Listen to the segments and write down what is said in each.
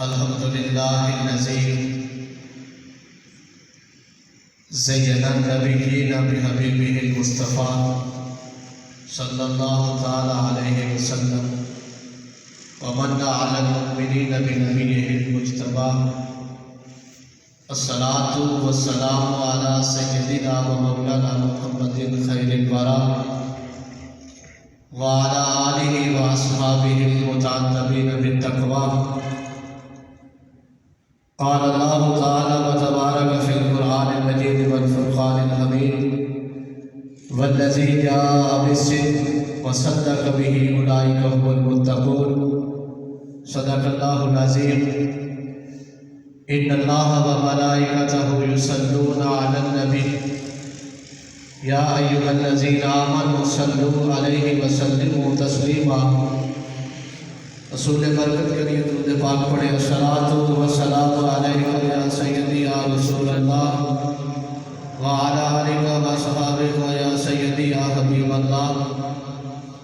الحمد لله الذي زين النبيين بحبيبه المصطفى صلى الله تعالى عليه وسلم ومن على المؤمنين بنبيه المجتبى. الصلاة والسلام على سيدنا ومولانا محمد خير الورى وعلى آله وأصحابه المتعتبين بالتقوى. قال الله تعالى وتبارك في القرآن المجيد والفرقان الحميد والذي جاء بالصدق وصدق به أولئك هم المتقون. صدق الله العظيم. إن الله وملائكته يصلون على النبي يا أيها الذين آمنوا صلوا عليه وسلموا تسلیما. رسول برکت کریے درود پاک پڑھے. الصلاۃ والسلام علیک یا سیدی یا رسول اللہ وعلی آلک وصحبہ یا سیدی یا حبیب اللہ.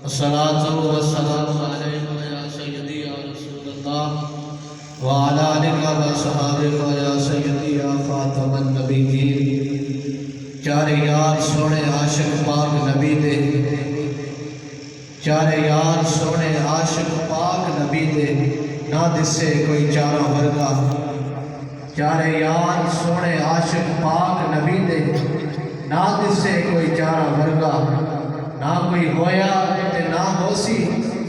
الصلاۃ والسلام علیک یا سیدی یا رسول اللہ وعلی آلک وصحبہ یا سیدی یا خاتم النبیین. چارے یار سونے عاشق پاک نبی دے، چارے یار سونے عاشق پاک نبی دے، نہ دسے کوئی چارہ ورگا. چارے یار سونے عاشق پاک نبی دے، نہ دسے کوئی چارہ ورگا. نہ کوئی ہویا تے نہ ہو سی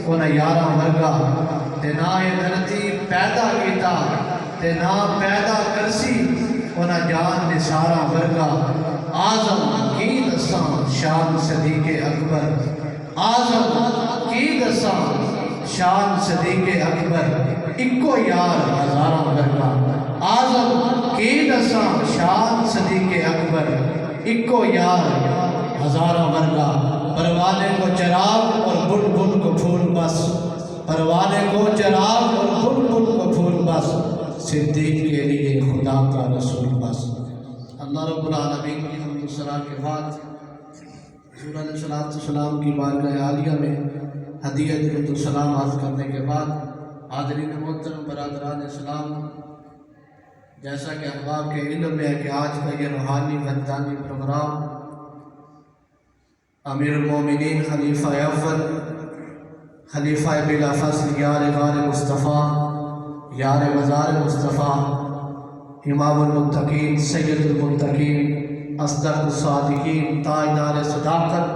کونا یارہ ورگا. تے نہ یہ دھرتی پیدا کیتا تے نہ پیدا کرسی کونا جان نثارہ ورگا. آزم کی دساں شان صدیق اکبر، آزم کی دساں شان صدیق اکبر، اکو یار ہزارہ ورگا. آزم کی دساں شان صدیق اکبر، اکو یار ہزارہ ورگا. پروانے کو چراغ اور بن بن کو پھول بس، پروانے کو چراغ اور بن بن کو پھول بس، صدیق کے لیے خدا کا رسول بس. اللہ رب العالمین کی حمد و ثنا کے بعد حضور علیہ السلام کی بارگاہ عالیہ میں ہدیہ درود و سلام عرض کرنے کے بعد حاضرین محترم برادران اسلام، جیسا کہ احباب کے علم ہے کہ آج کا یہ روحانی وجدانی پروگرام امیر المومنین خلیفہ اول، خلیفہ بلا فصل، یار غار مصطفیٰ، یار وزار مصطفیٰ، امام المتقین، سید المتقین، اصدق الصادقین، تاجدار صداقت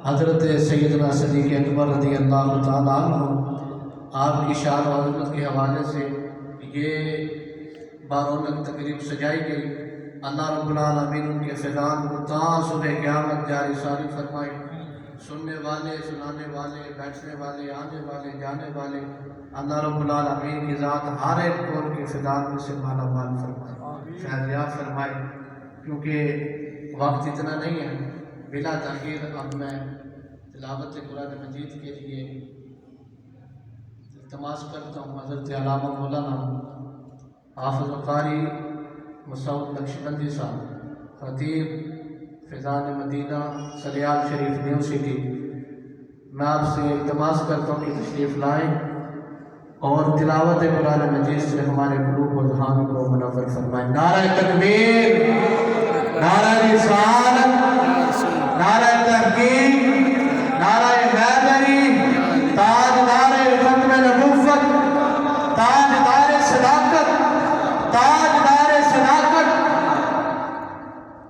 حضرت سیدنا صدیق اکبر رضی اللہ تعالیٰ عنہ، آپ کی شان و عظمت کے حوالے سے یہ بارونق تقریب سجائی گئی. اللہ رب العالمین ان کے فیضان کو تا صبح قیامت جاری ساری فرمائے. سننے والے، سنانے والے، بیٹھنے والے، آنے والے، جانے والے، اللہ رب العالمین کی ذات ہر ایک کو ان کے فیضان میں سے مالا مال فرمائے، فیضیاب فرمائے. کیونکہ وقت اتنا نہیں ہے، بلا تاخیر اب میں تلاوت قرآن مجید کے لیے التماس کرتا ہوں حضرت علامہ مولانا حافظ قاری مسعود نقشبندی صاحب، خطیب فیضان مدینہ سریال شریف نیو سٹی. میں آپ سے التماس کرتا ہوں کہ تشریف لائیں اور تلاوت قرآن مجید سے ہمارے قلوب و ذہان کو منور فرمائیں. نعرہ تکبیر، نعرہ رسالت، نعرہ تحقیق، نعرہ حیدری، تاجدار ختم نبوت، تاجدار صداقت، تاج